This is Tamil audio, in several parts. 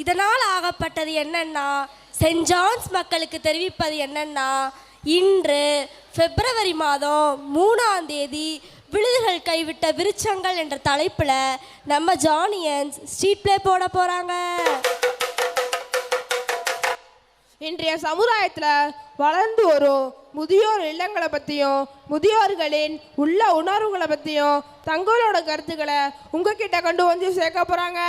இதனால் ஆகப்பட்டது என்னன்னா, சென்ட் ஜான்ஸ் மக்களுக்கு தெரிவிப்பது என்னன்னா, இன்று பிப்ரவரி மாதம் 3ஆம் தேதி விழுதுகள் கைவிட்ட விருட்சங்கள் என்ற தலைப்பில் நம்ம ஜானியன்ஸ் ஸ்ட்ரீட் பிளே போட போகிறாங்க. இன்றைய சமுதாயத்தில் வளர்ந்து வரும் முதியோர் இல்லங்களை பற்றியும் முதியோர்களின் உள்ள உணர்வுகளை பற்றியும் தங்களோட கருத்துக்களை உங்ககிட்ட கொண்டு வந்து சேர்க்க போகிறாங்க.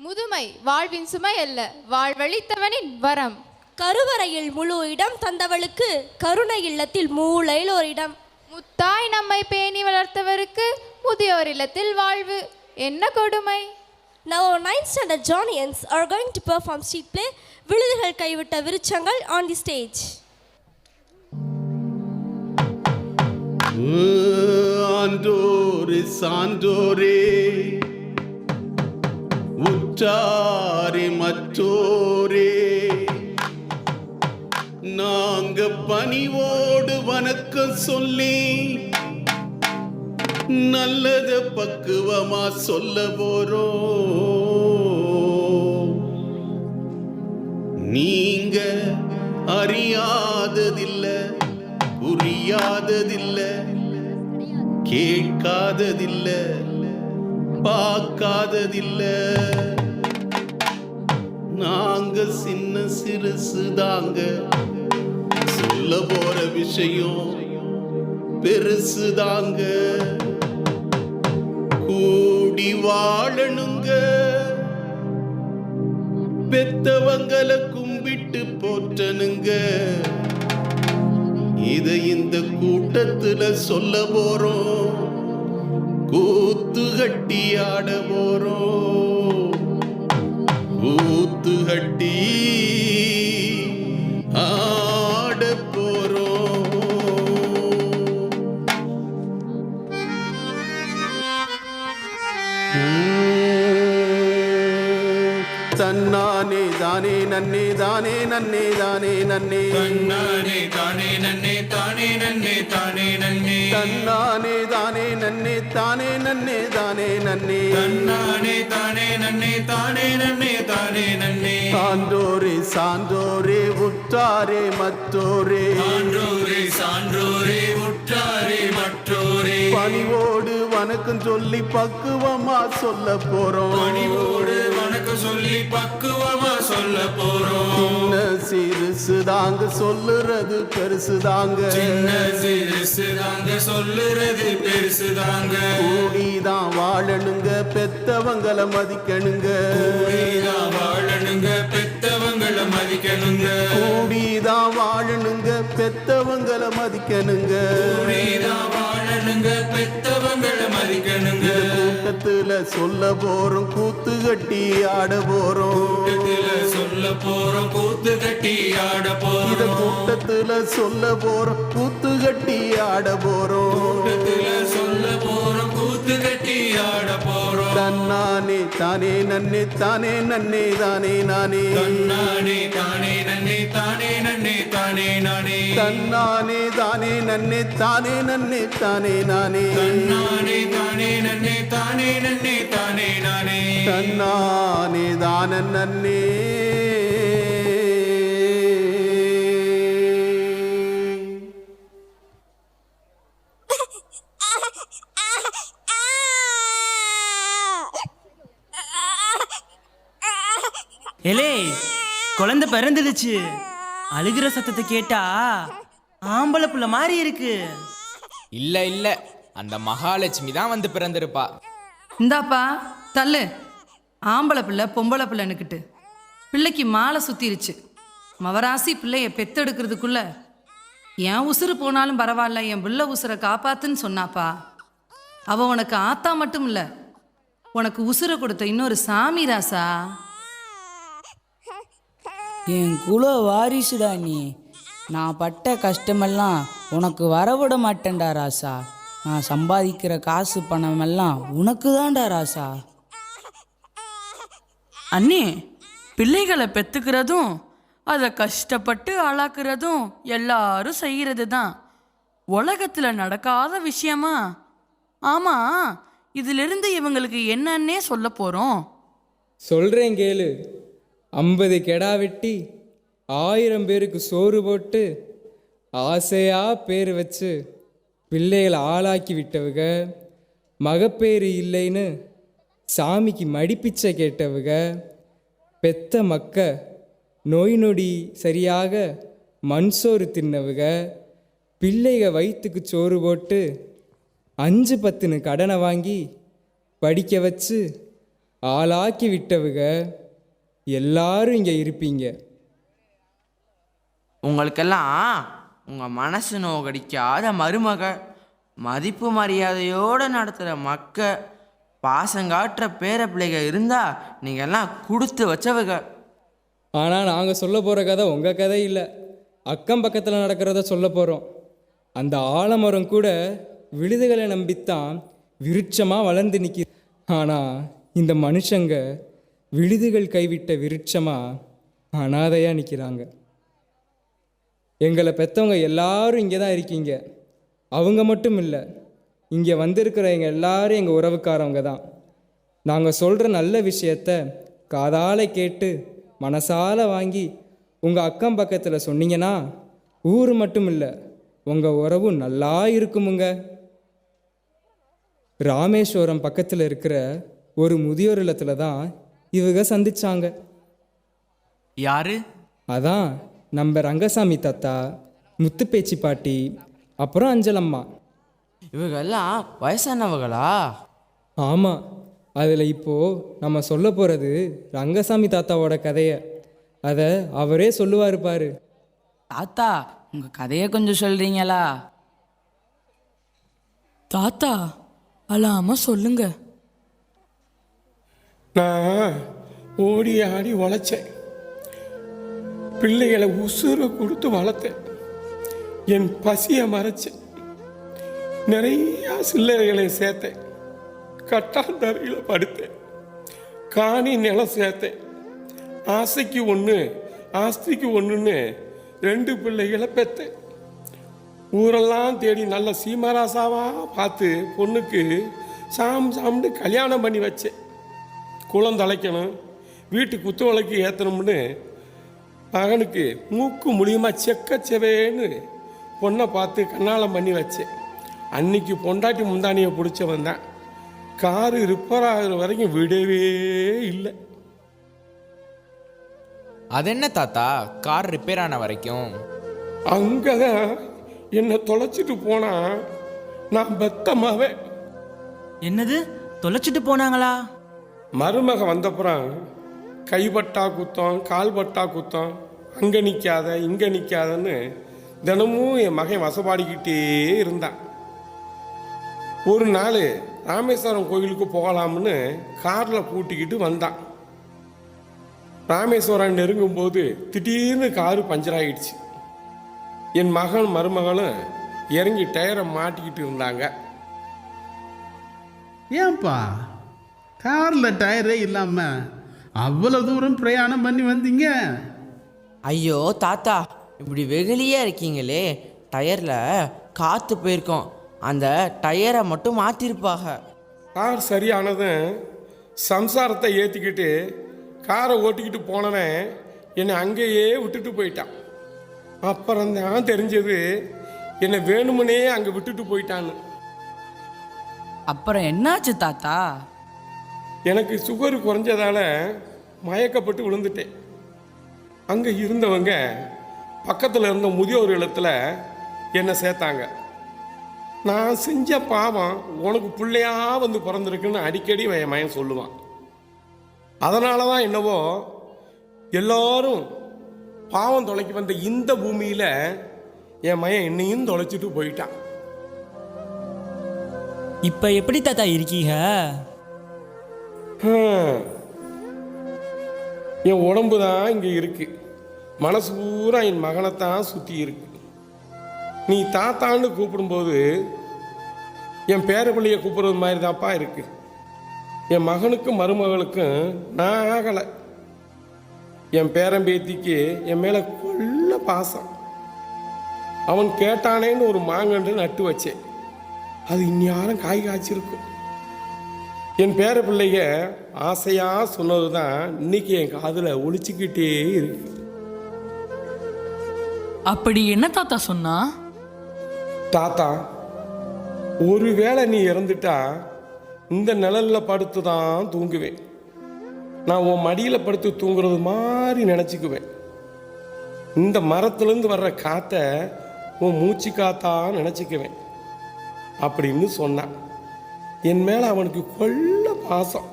முதுமை வாழ்வின் சுமை அல்ல, வாழ்வழித்தவனின் வரம். கருவறையில் முழு இடம் தந்தவளுக்கு கருணை இல்லத்தில் மூளையில் ஒரு இடம். முத்தாய் நம்மை பேணி வளர்த்தவருக்கு முதியோர் இல்லத்தில் வாழ்வு என்ன கொடுமை. Now 9th standard Johnnians are going to perform street play விழுதுகள் கைவிட்ட விருட்சங்கள் on the stage. ஆண்டோரே சான்றோரே உற்றாரே மற்றோரே, நாங்க பணிவோடு வணக்கம் சொல்லி நல்லத பக்குவமா சொல்ல போறோம். நீங்க அறியாததில்ல, புரியாததில்ல, கேட்காததில்ல, பார்க்காததில்ல. நாங்க சின்ன சிறுசு தாங்க, சொல்ல போற விஷயம் பெருசு தாங்க. கூடி வாழணுங்க, பெத்தவங்களை கும்பிட்டு போற்றணுங்க. இதை இந்த கூட்டத்துல சொல்ல போறோம், கூத்து கட்டி ஆட போறோம். கூத்து கட்டி ஆட போறோம். தன்னானே தானே நன்னே தானே நன்னே தானே நன்னே, தன்னானே தானே நன்னே தானே நன்னே தானே நன்னே, தன்னானே தானே நன்னே தானே நன்னே தானே நன்னே, தன்னானே தானே நன்னே தானே நன்னே தானே நன்னே. சான்றோரே சான்றோரே உற்றாரே மற்றோரே, சான்றோரே சான்றோரே உற்றாரே மற்றோரே, பணிவோடு வணக்கம் சொல்லி பக்குவமா சொல்ல போறோம். பணிவோடு வணக்கம் சொல்லி பக்குவமா சொல்ல போறோம். சின்ன சிறுசு தாங்க, சொல்லுறது பெருசு தாங்க. சின்ன சிறுசு தாங்க, சொல்லுறது பெருசு தாங்க. கூடிதான் வாழணுங்க, பெத்தவங்களை மதிக்கணுங்க. கூடிதான் வாழணுங்க, பெத்தவங்களை மதிக்கணுங்க. கூடிதான் வாழணுங்க, பெத்தவங்களை மதிக்கணுங்க. கூடிதான் வாழணுங்க, பெத்தவங்களை மதிக்கணுங்க. கூட்டத்துல சொல்ல போறோம், கூத்து கட்டி ஆட போறோம். கூட்டத்துல சொல்ல போறோம், கூத்து கட்டி ஆட போறோம். இத கூட்டத்துல சொல்ல போறோம், கூத்து கட்டி ஆட போறோம். கூட்டத்துல சொல்ல போறோம், கூத்து கட்டி ஆட போறோம். தன்னானே தானே நன்னே தானே நன்னே தானே நானே, தன்னானே தானே நன்னே தானே நன்னே தானே நானே, தன்னானே தானே நன்னே தானே நன்னே தானே நானே, தன்னானே தானே நன்னே தானே நன்னே தானே நானே, தன்னானே தான நன்னே. ஏலே, குழந்தை பிறந்துடுச்சு. அழுகிற சத்தத்தை கேட்டா ஆம்பளை புள்ள மாதிரி இருக்கு. இல்ல இல்ல, அந்த மகாலட்சுமி தான் வந்து பிறந்திருப்பா. இந்தாப்பா தள்ளு. ஆம்பளை பிள்ளை பொம்பளை பிள்ளைன்னுக்கிட்டு பிள்ளைக்கு மாலை சுத்திருச்சு. மவராசி பிள்ளைய பெத்தெடுக்கிறதுக்குள்ள என் உசுறு போனாலும் பரவாயில்ல, என் பிள்ளை உசுரை காப்பாத்துன்னு சொன்னாப்பா. அவ உனக்கு ஆத்தா மட்டும் இல்லை, உனக்கு உசுரை கொடுத்த இன்னொரு சாமி ராசா. என் குல வாரிசுடா நீ. நான் பட்ட கஷ்டமெல்லாம் உனக்கு வரவிட மாட்டேன்டா ராசா. நான் சம்பாதிக்கிற காசு பணமெல்லாம் உனக்கு தான்டா ராசா. அண்ணே, பிள்ளைகளை பெத்துக்கிறதும் அதை கஷ்டப்பட்டு ஆளாக்குறதும் எல்லாரும் செய்கிறது தான். உலகத்தில் நடக்காத விஷயமா? ஆமாம், இதிலிருந்து இவங்களுக்கு என்னன்னே சொல்ல போறோம்? சொல்கிறேன் கேளு. 50 கெடா வெட்டி 1000 பேருக்கு சோறு போட்டு ஆசையாக பேர் வச்சு பிள்ளைகளை ஆளாக்கி விட்டவுக, மகப்பேறு இல்லைன்னு சாமிக்கு மடிப்பிச்சை கேட்டவுக, பெத்த மக்க நோய் நொடி சரியாக மண் சோறு தின்னவுக, பிள்ளைக வயிற்றுக்கு சோறு போட்டு 5-10 கடனை வாங்கி படிக்க வச்சு ஆளாக்கி விட்டவுக எல்லாரும் இங்கே இருப்பீங்க. உங்களுக்கெல்லாம் உங்கள் மனசு நோகடிக்காத மருமக, மதிப்பு மரியாதையோடு நடத்துகிற மக்க, பாசங்காட்டுற பேர பிள்ளைக இருந்தால் நீங்கள் எல்லாம் கொடுத்து வச்சவங்க. ஆனால் நாங்கள் சொல்ல போகிற கதை உங்கள் கதை இல்லை, அக்கம் பக்கத்தில் நடக்கிறத சொல்ல போகிறோம். அந்த ஆலமரம் கூட விழுதுகளை நம்பித்தான் விருட்சமாக வளர்ந்து நிற்கி. ஆனால் இந்த மனுஷங்க விழுதுகள் கைவிட்ட விருட்சமாக அனாதையாக நிற்கிறாங்க. எங்களை பெற்றவங்க எல்லாரும் இங்கே தான் இருக்கீங்க. அவங்க மட்டும் இல்லை, இங்கே வந்திருக்கிறவங்க எல்லாரும் எங்கள் உறவுக்காரவங்க தான். நாங்கள் சொல்கிற நல்ல விஷயத்த காதால் கேட்டு மனசால வாங்கி உங்கள் அக்கம் பக்கத்தில் சொன்னீங்கன்னா ஊர் மட்டும் இல்லை, உங்கள் உறவு நல்லா இருக்குமுங்க. ராமேஸ்வரம் பக்கத்தில் இருக்கிற ஒரு முதியோர் இல்லத்தில் தான் இவங்க சந்திச்சாங்க. யாரு? அதான் நம்ம ரங்கசாமி தாத்தா, முத்துப்பேச்சி பாட்டி, அப்புறம் அஞ்சலம்மா. இவங்கெல்லாம் வயசானவங்களா? ஆமாம், அதில் இப்போது நம்ம சொல்ல போகிறது ரங்கசாமி தாத்தாவோட கதையை. அதை அவரே சொல்லுவார் பாரு. தாத்தா, உங்கள் கதையை கொஞ்சம் சொல்கிறீங்களா? தாத்தா, அழாம சொல்லுங்க. நான் ஓடி ஆடி உழைச்சேன், பிள்ளைகளை உசுரை கொடுத்து வளர்த்தேன், என் பசியை மறைச்சேன், நிறையா சில்லறைகளை சேர்த்தேன், கட்டாந்தரையில் படுத்தேன், காணி நிலம் சேர்த்தேன், ஆசைக்கு ஒன்று ஆஸ்திக்கு ஒன்றுன்னு 2 பிள்ளைகளை பெற்றேன். ஊரெல்லாம் தேடி நல்ல சீமராசாவாக பார்த்து பொண்ணுக்கு சாம்னு கல்யாணம் பண்ணி வச்சேன். குளம் தலைக்கணும், வீட்டு குத்து விளக்கு ஏற்றணும்னு மகனுக்கு மூக்கு மூலியமாக செக்கச்செவேன்னு பொண்ணை பார்த்து கண்ணாலம் பண்ணி வச்சேன். அன்னைக்கு பொண்டாட்டி முந்தானியை பிடிச்சவன் தான். காரு ரிப்பேர் ஆகிற வரைக்கும் விடவே இல்லை. அது என்ன தாத்தா, கார் ரிப்பேர் ஆன வரைக்கும்? அங்கே தான் என்னை தொலைச்சிட்டு போனா நான் பெத்தமாவே. என்னது, தொலைச்சிட்டு போனாங்களா? மருமக வந்தப்புறம் கைப்பட்டா குத்தம், கால்பட்டா குத்தம், அங்கே நிற்காத இங்கே நிற்காதன்னு தினமும் என் மகன் வசப்பாடிக்கிட்டே இருந்தான். ஒரு நாள் ராமேஸ்வரம் கோயிலுக்கு போகலாம்னு காரில் கூட்டிக்கிட்டு வந்தான். ராமேஸ்வரம் நெருங்கும்போது திடீர்னு காரு பஞ்சர் ஆகிடுச்சு. என் மகன் மருமகளும் இறங்கி டயரை மாட்டிக்கிட்டு இருந்தாங்க. ஏன்பா காரில் டயரே இல்லாமல் அவ்வளோ தூரம் பிரயாணம் பண்ணி வந்தீங்க? ஐயோ தாத்தா, இப்படி வெகுலியே இருக்கீங்களே, டயரில் காற்று போயிருக்கோம், அந்த டயரை மட்டும் மாற்றிருப்பாங்க. கார் சரியானதும் சம்சாரத்தை ஏற்றிக்கிட்டு காரை ஓட்டிக்கிட்டு போனவன் என்னை அங்கேயே விட்டுட்டு போயிட்டான். அப்புறம்தான் தெரிஞ்சது என்னை வேணுமுனே அங்கே விட்டுட்டு போயிட்டான்னு. அப்புறம் என்னாச்சு தாத்தா? எனக்கு சுகர் குறைஞ்சதால மயக்கப்பட்டு விழுந்துட்டேன். அங்கே இருந்தவங்க பக்கத்தில் இருந்த முதியோர் இல்லத்தில் என்னை சேர்த்தாங்க. நான் செஞ்ச பாவம் உனக்கு பிள்ளையா வந்து பிறந்திருக்குன்னு அடிக்கடி என் மயன் சொல்லுவான். அதனால தான் என்னவோ எல்லாரும் பாவம் தொலைக்கி வந்த இந்த பூமியில் என் மயன் என்னையும் தொலைச்சிட்டு போயிட்டான். இப்போ எப்படி தாத்தா இருக்கீங்க? என் உடம்பு தான் இங்கே இருக்கு, மனசு பூரா என் மகனைத்தான் சுற்றி இருக்கு. நீ தாத்தான்னு கூப்பிடும்போது என் பேரப்பிள்ளையை கூப்பிடுறது மாதிரி தான்ப்பா இருக்கு. என் மகனுக்கும் மருமகளுக்கும் நான் ஆகலை. என் பேரம்பேத்திக்கு என் மேலே கொள்ள பாசம். அவன் கேட்டானேன்னு ஒரு மாங்கன்று நட்டு வச்சேன், அது இந்நேரம் காய் காய்ச்சிருக்கும். என் பேர பிள்ளைக ஆசையாக சொன்னது தான் இன்னைக்கு என் காதில் ஒழிச்சுக்கிட்டே இருக்கு. அப்படி என்ன தாத்தா சொன்னா? தாத்தா, ஒருவேளை நீ இறந்துட்டா இந்த நிழலில் படுத்து தான் தூங்குவேன். நான் உன் மடியில் படுத்து தூங்குறது மாதிரி நினச்சிக்குவேன். இந்த மரத்துலேருந்து வர்ற காற்றை உன் மூச்சு காத்தா நினச்சிக்குவேன் அப்படின்னு சொன்னான். என் மேலே அவனுக்கு கொள்ள பாசம்.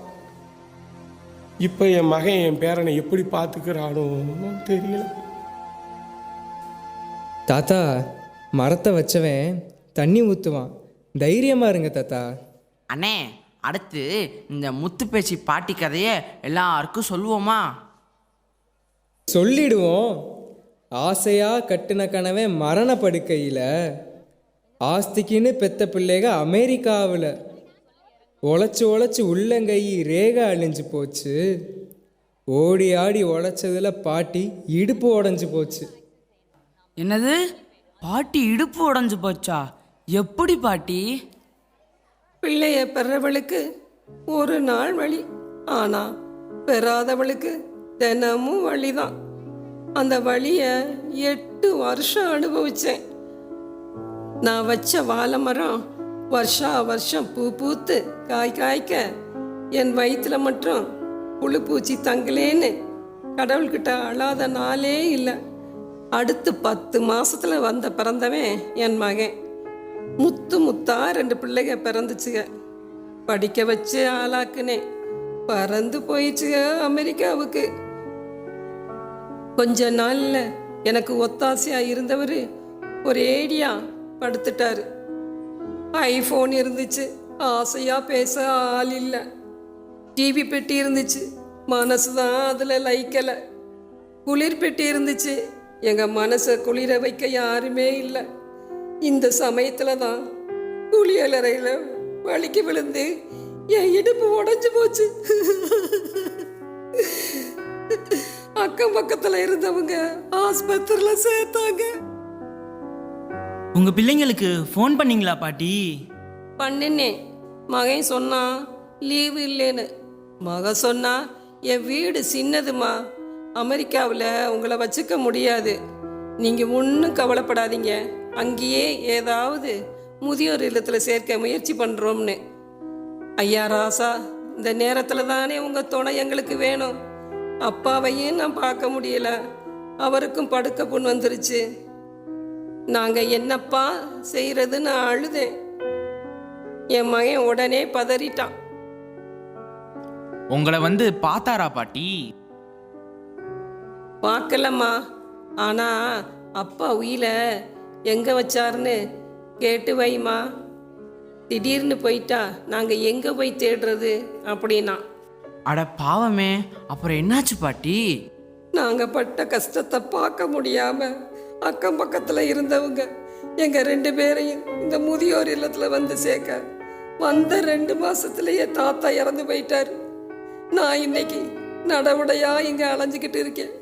இப்போ என் மகன் என் பேரனை எப்படி பார்த்துக்கிறானோ தெரியல. தாத்தா, மரத்தை வச்சவன் தண்ணி ஊற்றுவான். தைரியமாக இருங்க தாத்தா. அண்ணே, அடுத்து இந்த முத்துப்பேச்சி பாட்டி கதையை எல்லாருக்கும் சொல்லுவோமா? சொல்லிடுவோம். ஆசையாக கட்டின கனவே மரண படுக்கையில், ஆஸ்திக்குன்னு பெத்த பிள்ளைக அமெரிக்காவில், உழைச்சி உழைச்சி உள்ளங்கை ரேகை அழிஞ்சு போச்சு, ஓடி ஆடி உழைச்சதில் பாட்டி இடுப்பு உடஞ்சி போச்சு. என்னது? பாட்டி இடுப்பு உடஞ்சு போச்சா? எப்படி பாட்டி? பிள்ளைய பெறவளுக்கு ஒரு நாள் வழி, ஆனா பெறாதவளுக்கு தினமும் வழிதான். அந்த வழிய 8 வருஷம் அனுபவிச்சேன். நான் வச்ச வாழை மரம் வருஷா வருஷம் பூ பூத்து காய் காய்க்க என் வயிற்றுல மட்டும் புழு பூச்சி தங்கலேன்னு கடவுள்கிட்ட அழாத நாளே இல்லை. அடுத்து 10 மாசத்துல பிறந்தவன் என் மகன். முத்து முத்தா 2 பிள்ளைங்க பிறந்துச்சுங்க. படிக்க வச்சு ஆளாக்குனேன். பறந்து போயிடுச்சுங்க அமெரிக்காவுக்கு. கொஞ்ச நாள்ல எனக்கு ஒத்தாசையா இருந்தவர் ஒரேடியா படுத்துட்டாரு. ஐபோன் இருந்துச்சு, ஆசையா பேச ஆள் இல்லை. டிவி பெட்டி இருந்துச்சு, மனசுதான் அதுல லைக்கல. குளிர் பெட்டி இருந்துச்சு, எங்க மனசை குளிர வைக்க யாருமே இல்லை. இந்த சமயத்துல தான் குளியலறையில வலிக்கு விழுந்து என் இடுப்பு உடைஞ்சு போச்சு. அக்கம் பக்கத்துல இருந்தவங்க ஆஸ்பத்திரியில சேர்த்தாங்க. உங்க பிள்ளைங்களுக்கு ஃபோன் பண்ணீங்களா பாட்டி? பண்ணினே. மகன் சொன்னா லீவு இல்லைன்னு. மக சொன்னா என் வீடு சின்னதுமா, அமெரிக்காவில் உங்களை வச்சுக்க முடியாது, நீங்கள் ஒன்றும் கவலைப்படாதீங்க, அங்கேயே ஏதாவது முதியோர் இல்லத்தில் சேர்க்க முயற்சி பண்ணுறோம்னு. ஐயா ராசா, இந்த நேரத்தில் தானே உங்கள் துணை எங்களுக்கு வேணும். அப்பாவையும் நான் பார்க்க முடியல, அவருக்கும் படுக்க புண் வந்துருச்சு. நாங்கள் என்னப்பா செய்கிறதுன்னு அழுதேன். என் மகன் உடனே பதறிட்டான். உங்களை வந்து பார்த்தாரா பாட்டி? பார்க்கலம்மா, ஆனா அப்பா உயில எங்க வச்சாருன்னு கேட்டு வைமா. திடீர்னு போயிட்டா நாங்க எங்க போய் தேடுறது அப்படின்னா. அட பாவமே, அப்புறம் என்னாச்சு பாட்டி? நாங்க பட்ட கஷ்டத்தை பார்க்க முடியாம அக்கம் பக்கத்துல இருந்தவங்க எங்க 2 பேரையும் இந்த முதியோர் இல்லத்துல வந்து சேர்க்க வந்த 2 மாசத்துலயே தாத்தா இறந்து போயிட்டாரு. நான் இன்னைக்கு நடவுடையா இங்க அலைஞ்சுக்கிட்டு இருக்கேன்.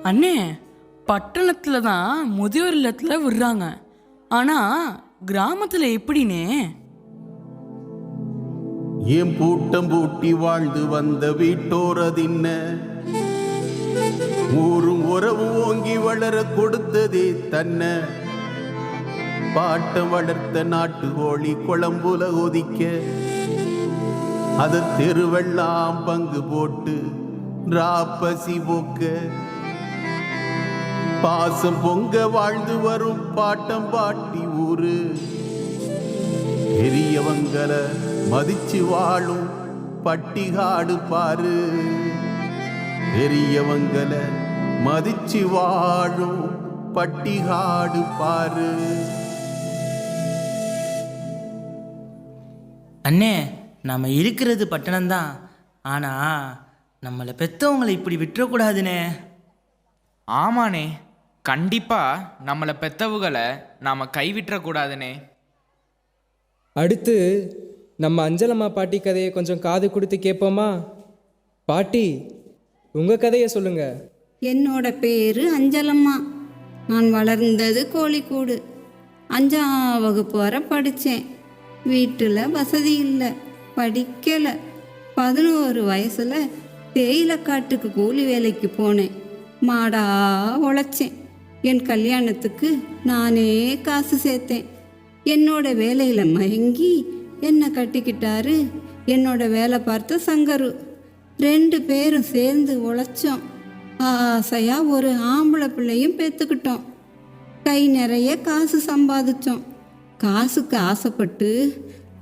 அண்ணே, பட்டணத்துல தான் முதியோர் இல்லத்துல விடுறாங்க, ஆனா கிராமத்துல எப்படினே? ஏன் பூட்டம் பூட்டி வாழ்ந்து வந்த வீட்டோரதின்ன, ஊரும் உறவு ஓங்கி வளர கொடுத்ததே தன்ன, பாட்டம் வளர்த்த நாட்டு கோழி குழம்புல ஒதிக்க, அது தெருவெல்லாம் பங்கு போட்டு ராப்பசி போக்க, பாசம் பொங்க வாழ்ந்து வரும் பாட்டம் பாட்டி ஊரு, பெரியவங்களை மதிச்சு வாழும் பட்டிகாடு பாரு, பெரியவங்களை மதிச்சு வாழும் பட்டிகாடு பாரு. அண்ணே, நம்ம இருக்கிறது பட்டணம்தான், ஆனா நம்மளை பெற்றவங்களை இப்படி விட்டுறக்கூடாதுண்ணே. ஆமாண்ணே, கண்டிப்பாக நம்மளை பெற்றவுகளை நாம் கைவிட்டுறக்கூடாதுண்ணே. அடுத்து நம்ம அஞ்சலம்மா பாட்டி கதையை கொஞ்சம் காது கொடுத்து கேட்போமா? பாட்டி, உங்கள் கதையை சொல்லுங்க. என்னோட பேரு அஞ்சலம்மா. நான் வளர்ந்தது கோழிக்கூடு. 5ஆம் வகுப்பு வரை படித்தேன். வீட்டில் வசதி இல்லை. படிக்கலை. 11 வயசில் தேயிலைக்காட்டுக்கு கூலி வேலைக்கு போனேன். மாடா உழைச்சேன். என் கல்யாணத்துக்கு நானே காசு சேர்த்தேன். என்னோட வேலையில் மயங்கி என்னை கட்டிக்கிட்டாரு என்னோட வேலை பார்த்த சங்கரு. 2 பேரும் சேர்ந்து உழைச்சோம். ஆசையாக ஒரு ஆம்பளை பிள்ளையும் பெற்றுக்கிட்டோம். கை நிறைய காசு சம்பாதிச்சோம். காசுக்கு ஆசைப்பட்டு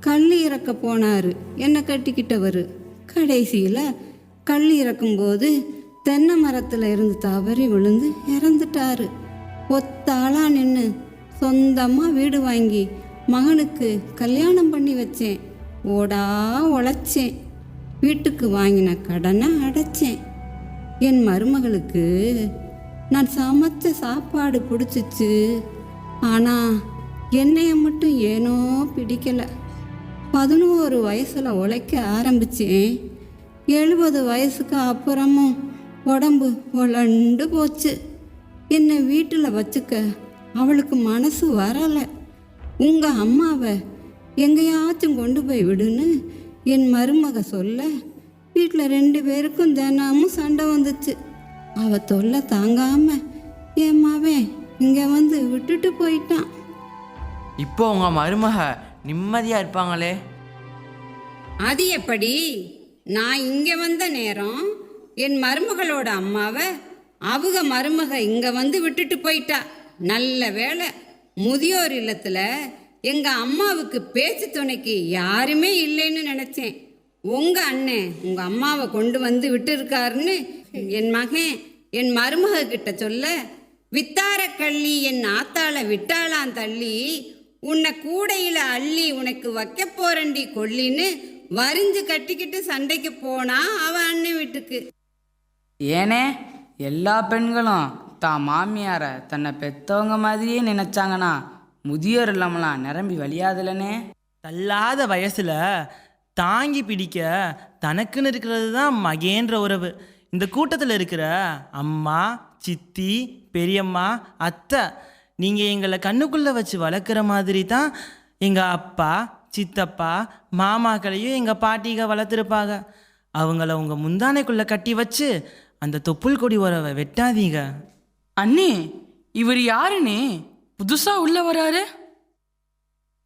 கல் இறக்க போனார் என்னை கட்டிக்கிட்டவர். கடைசியில் கல் இறக்கும்போது தென்னை மரத்தில் இருந்து தவறி விழுந்து இறந்துட்டாரு. ஒத்தாளாக நின்று சொந்தமாக வீடு வாங்கி மகனுக்கு கல்யாணம் பண்ணி வச்சேன். ஓடா உழைச்சேன். வீட்டுக்கு வாங்கின கடனை அடைச்சேன். என் மருமகளுக்கு நான் சமைச்ச சாப்பாடு பிடிச்சிச்சு. ஆனால் என்னைய மட்டும் ஏனோ பிடிக்கலை. 11 வயசில் உழைக்க ஆரம்பித்தேன். 70 வயசுக்கு அப்புறமும் உடம்பு உலண்டு போச்சு. என்னை வீட்டில் வச்சுக்க அவளுக்கு மனசு வரலை. உங்கள் அம்மாவை எங்கேயாச்சும் கொண்டு போய் விடுன்னு என் மருமக சொல்ல வீட்டில் 2 பேருக்கும் தினமும் சண்டை வந்துச்சு. அவ தொல்லை தாங்காம என் மவன் இங்கே வந்து விட்டுட்டு போயிட்டான். இப்போ உங்க மருமக நிம்மதியா இருப்பாங்களே? அது எப்படி? நான் இங்கே வந்த நேரம் என் மருமகளோட அம்மாவை அவங்க மருமக இங்கே வந்து விட்டுட்டு போயிட்டா. நல்ல வேளை முதியோர் இல்லத்தில் எங்கள் அம்மாவுக்கு பேச்சு துணைக்கு யாருமே இல்லைன்னு நினச்சேன். உங்கள் அண்ணன் உங்கள் அம்மாவை கொண்டு வந்து விட்டுருக்காருன்னு என் மகன் என் மருமக கிட்ட சொல்ல, வித்தார கள்ளி என் ஆத்தாளை விட்டாளாம் தள்ளி, உன்னை கூடையில் அள்ளி உனக்கு வைக்க போறண்டி கொல்லின்னு வரிஞ்சு கட்டிக்கிட்டு சண்டைக்கு போனா அவன் அண்ணன் வீட்டுக்கு. ஏனே எல்லா பெண்களும் தான் மாமியாரை தன்னை பெற்றவங்க மாதிரியே நினச்சாங்கன்னா முதியோர் இல்லாமலாம் நிரம்பி வழியாதுலனே. தள்ளாத வயசில் தாங்கி பிடிக்க தனக்குன்னு இருக்கிறது தான் மகேன்ற உறவு. இந்த கூட்டத்தில் இருக்கிற அம்மா, சித்தி, பெரியம்மா, அத்தை, நீங்கள் எங்களை கண்ணுக்குள்ளே வச்சு வளர்க்குற மாதிரி தான் எங்கள் அப்பா, சித்தப்பா, மாமாக்களையும் எங்கள் பாட்டிக வளர்த்துருப்பாங்க. அவங்கள உங்கள் முந்தானைக்குள்ளே கட்டி வச்சு அந்த தொப்புள் கொடி உறவை வெட்டாதீங்க. அண்ணே, இவர் யாருண்ணே புதுசாக உள்ள வராரு?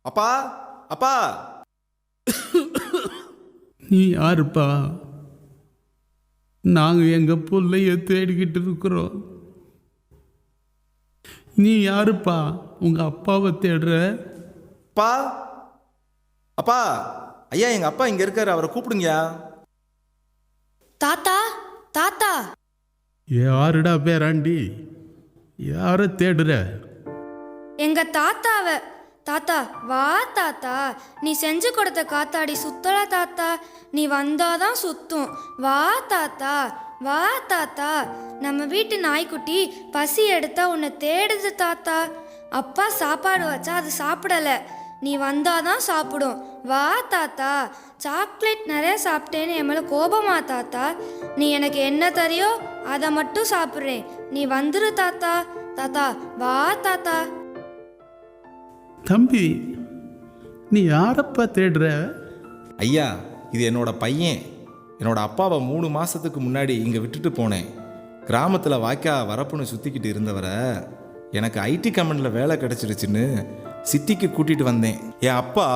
அப்பா அப்பா, நீ யாருப்பா? நாங்கள் எங்கள் பிள்ளைய தேடிக்கிட்டு இருக்கிறோம். நீ யாருப்பா? உங்கள் அப்பாவை தேடுற? அப்பா அப்பா, ஐயா எங்க அப்பா இங்க இருக்காரு, அவரை கூப்பிடுங்க. தாத்தா தாத்தா. யாருடா பேராண்டி? யாரை தேடுற? எங்க தாத்தாவை. தாத்தா வா தாத்தா, நீ செஞ்சு கொடுத்த காத்தாடி சுத்தல தாத்தா, நீ வந்தாதான் சுத்தும். வா தாத்தா வா தாத்தா, நம்ம வீட்டு நாய்க்குட்டி பசி எடுத்தா உன்னை தேடுது தாத்தா. அப்பா சாப்பாடு வச்சா அது சாப்பிடல, நீ வந்தாதான் சாப்பிடும். வா தாத்தா, சாக்லேட் நிறைய சாப்பிட்டேன்னு என் மேலே கோபமா தாத்தா? நீ எனக்கு என்ன தரியோ அதை மட்டும் சாப்பிட்றேன், நீ வந்துரு தாத்தா. தாத்தா வா தாத்தா. தம்பி, நீ யாரப்பா தேடுற? ஐயா, இது என்னோட பையன். என்னோட அப்பாவை 3 மாசத்துக்கு முன்னாடி இங்கே விட்டுட்டு போனேன். கிராமத்தில் வாய்க்கா வரப்புன்னு சுற்றிக்கிட்டு இருந்தவரை எனக்கு ஐடி கம்பெனியில் வேலை கிடச்சிருச்சுன்னு சிட்டிக்கு கூட்டிகிட்டு வந்தேன். என் அப்பா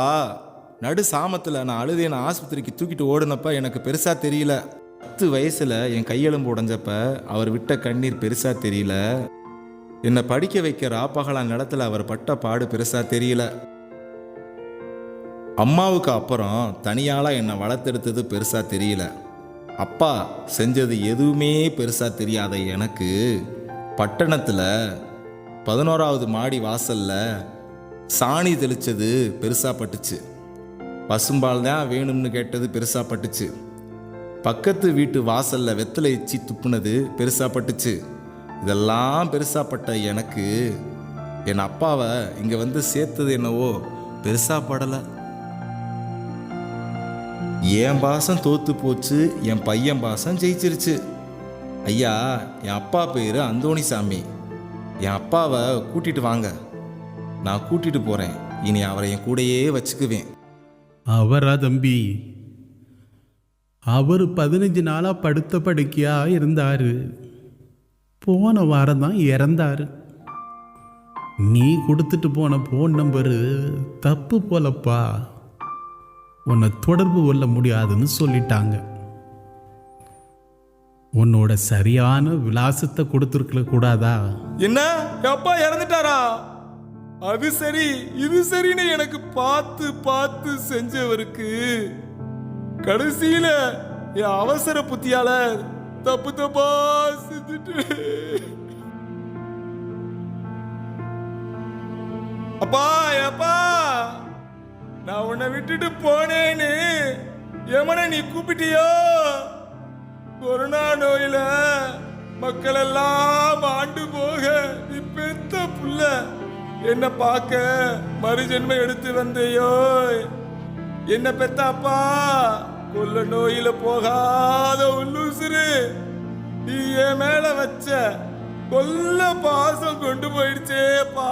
நடு சாமத்தில் நான் அழுதேன்னு ஆஸ்பத்திரிக்கு தூக்கிட்டு ஓடுனப்ப எனக்கு பெருசாக தெரியல. 10 வயசில் என் கையெலும்பு உடஞ்சப்ப அவர் விட்ட கண்ணீர் பெருசாக தெரியல. என்னை படிக்க வைக்க ராப்பகலா நிலத்தில் அவர் பட்ட பாடு பெருசாக தெரியல. அம்மாவுக்கு அப்புறம் தனியாளாக என்னை வளர்த்தெடுத்தது பெருசாக தெரியல. அப்பா செஞ்சது எதுவுமே பெருசாக தெரியாத எனக்கு பட்டணத்தில் 11வது மாடி வாசலில் சாணி தெளித்தது பெருசாக பட்டுச்சு. பசும்பால் தான் வேணும்னு கேட்டது பெருசாக பட்டுச்சு. பக்கத்து வீட்டு வாசலில் வெத்தலை எச்சி துப்புனது பெருசாக பட்டுச்சு. இதெல்லாம் பெருசாக பட்ட எனக்கு என் அப்பாவை இங்கே வந்து சேர்த்தது என்னவோ பெருசாக படலை. என் பாசம் தோத்து போச்சு, என் பையன் பாசம் ஜெயிச்சிருச்சு. ஐயா, என் அப்பா பேர் அந்தோணிசாமி. என் அப்பாவை கூட்டிட்டு வாங்க, நான் கூட்டிட்டு போகிறேன். இனி அவரை என் கூடையே வச்சுக்குவேன். அவரா தம்பி? அவர் 15 நாளாக படுத்த படுக்கையாக இருந்தார். போன வாரம் தான் இறந்தார். நீ கொடுத்துட்டு போன ஃபோன் நம்பரு தப்பு போலப்பா, உன்னை தொடர்பு கொள்ள முடியாதுன்னு சொல்லிட்டாங்க. உன்னோட சரியான விலாசத்தை கொடுத்துருக்க கூடாதா? என்ன அப்பா இறந்துட்டாரா? அது சரி இது சரின்னு எனக்கு பார்த்து பார்த்து செஞ்சவருக்கு கடைசியில என் அவசர புத்தியால தப்பு தப்பா செஞ்சுட்டு. அப்பா அப்பா, நான் உன்னை விட்டுட்டு போனேன்னு எமனை நீ கூப்பிட்டியோ? கொரோனா நோயில மக்கள் எல்லாம் ஆண்டு போக நீ பெத்த புள்ள என்ன பார்க்க மறுஜென்மம் எடுத்து வந்தையோ? என்ன பெத்த அப்பா, கொல்ல நோயில போகாத உள்ளுசுரு நீ என் மேல வச்ச கொல்ல பாசம் கொண்டு போயிடுச்சேப்பா.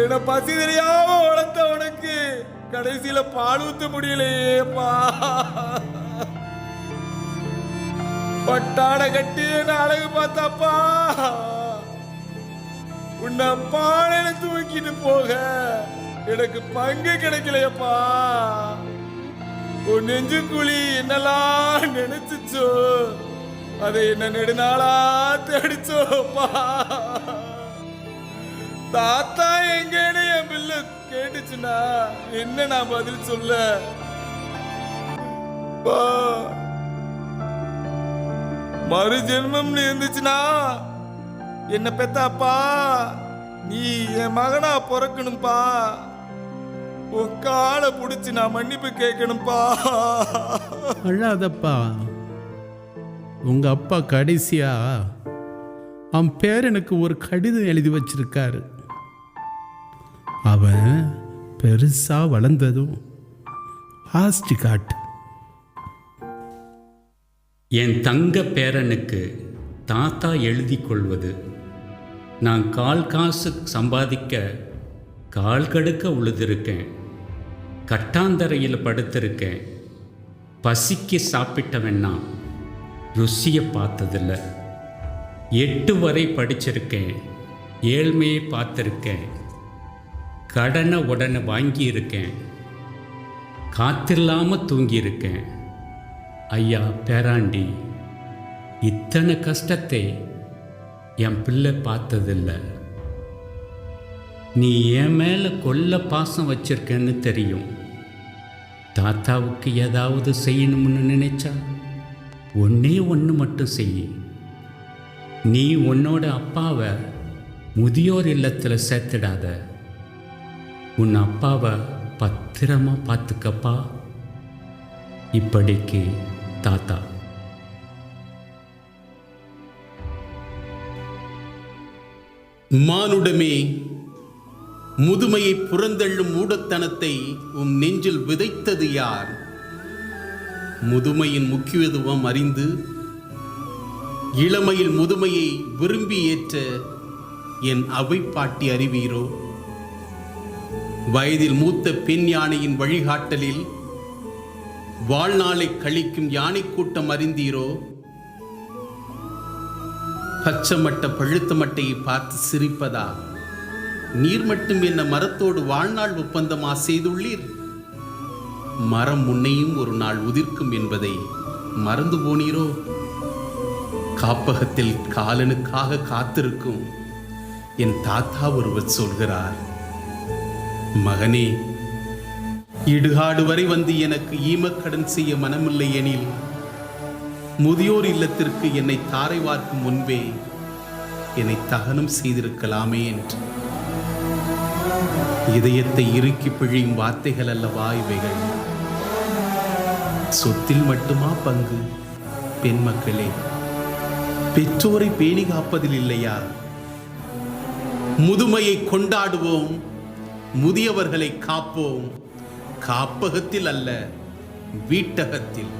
என்ன பசி தெரியாம வளர்த்த உனக்கு கடைசியில பால் ஊத்த முடியலையேப்பா. பட்டாடை கட்டி என்ன அழகு பார்த்தாப்பா, உன்னை பானையில தூக்கிட்டு போக எனக்கு பங்கு கிடைக்கலையப்பா. உன் நெஞ்சு குழி என்னெல்லாம் நினைச்சுச்சோ அதை என்ன நெடுநாளா தேடிச்சோப்பா. தாத்தா எங்கன்னு என் பிள்ளை கேட்டுச்சுன்னா என்ன நான் பதில் சொல்ல? மறு ஜென்மம்னு இருந்துச்சுன்னா என்ன பெத்தாப்பா நீ என் மகனா பிறக்கணும்பா. உன் காலை பிடிச்சி நான் மன்னிப்பு கேட்கணும்பா. அழாதப்பா, உங்க அப்பா கடைசியா அவன் பேரனுக்கு ஒரு கடிதம் எழுதி வச்சிருக்காரு. அவன் பெருசா வளர்ந்ததும் ஆஸ்டி காட்டு. என் தங்க பேரனுக்கு தாத்தா எழுதி கொள்வது. நான் கால் காசு சம்பாதிக்க கால் கடுக்க உழுதிருக்கேன், கட்டாந்தரையில் படுத்திருக்கேன். பசிக்கு சாப்பிட்டவன்னா ருசியை பார்த்ததில்ல. 8 வரை படிச்சிருக்கேன், ஏழ்மையை பார்த்துருக்கேன். கடனை உடனே வாங்கியிருக்கேன், காத்தில்லாமல் தூங்கியிருக்கேன். ஐயா பேராண்டி, இத்தனை கஷ்டத்தை என் பிள்ளை பார்த்ததில்ல. நீ என் மேலே கொல்ல பாசம் வச்சிருக்கேன்னு தெரியும். தாத்தாவுக்கு ஏதாவது செய்யணும்னு நினைச்சா ஒன்றே ஒன்று மட்டும் செய். நீ உன்னோட அப்பாவை முதியோர் இல்லத்தில் சேர்த்துடாத. உன் அப்பாவை பத்திரமா பார்த்துக்கப்பா. இப்படிக்கு தாத்தா. மானுடமே, முதுமையை புறந்தள்ளும் மூடத்தனத்தை உன் நெஞ்சில் விதைத்தது யார்? முதுமையின் முக்கியத்துவம் அறிந்து இளமையில் முதுமையை விரும்பி ஏற்ற என் அவை பாட்டி அறிவீரோ? வயதில் மூத்த பெண் யானையின் வழிகாட்டலில் வாழ்நாளை கழிக்கும் யானை கூட்டம் அறிந்தீரோ? பச்சமட்ட பழுத்த மட்டையை பார்த்து சிரிப்பதா? நீர் மட்டும் என்ன மரத்தோடு வாழ்நாள் ஒப்பந்தமா செய்துள்ளீர்? மரம் முன்னையும் ஒரு நாள் உதிர்க்கும் என்பதை மறந்து போனீரோ? காப்பகத்தில் காலனுக்காக காத்திருக்கும் என் தாத்தா ஒருவர் சொல்கிறார், மகனே, இடுகாடு வரை வந்து எனக்கு ஈமக்கடன் செய்ய மனமில்லை எனில் முதியோர் இல்லத்திற்கு என்னை தாரை வார்க்கும் முன்பே என்னை தகனம் செய்திருக்கலாமே என்று. இதயத்தை இறுக்கி பிழியும் வார்த்தைகள் அல்லவா இவைகள்? சொத்தில் மட்டுமா பங்கு? பெண் மக்களே, பெற்றோரை பேணி காப்பதில் இல்லையா? முதுமையை கொண்டாடுவோம், முதியவர்களை காப்போம். காப்பகத்தில் அல்ல, வீட்டகத்தில்.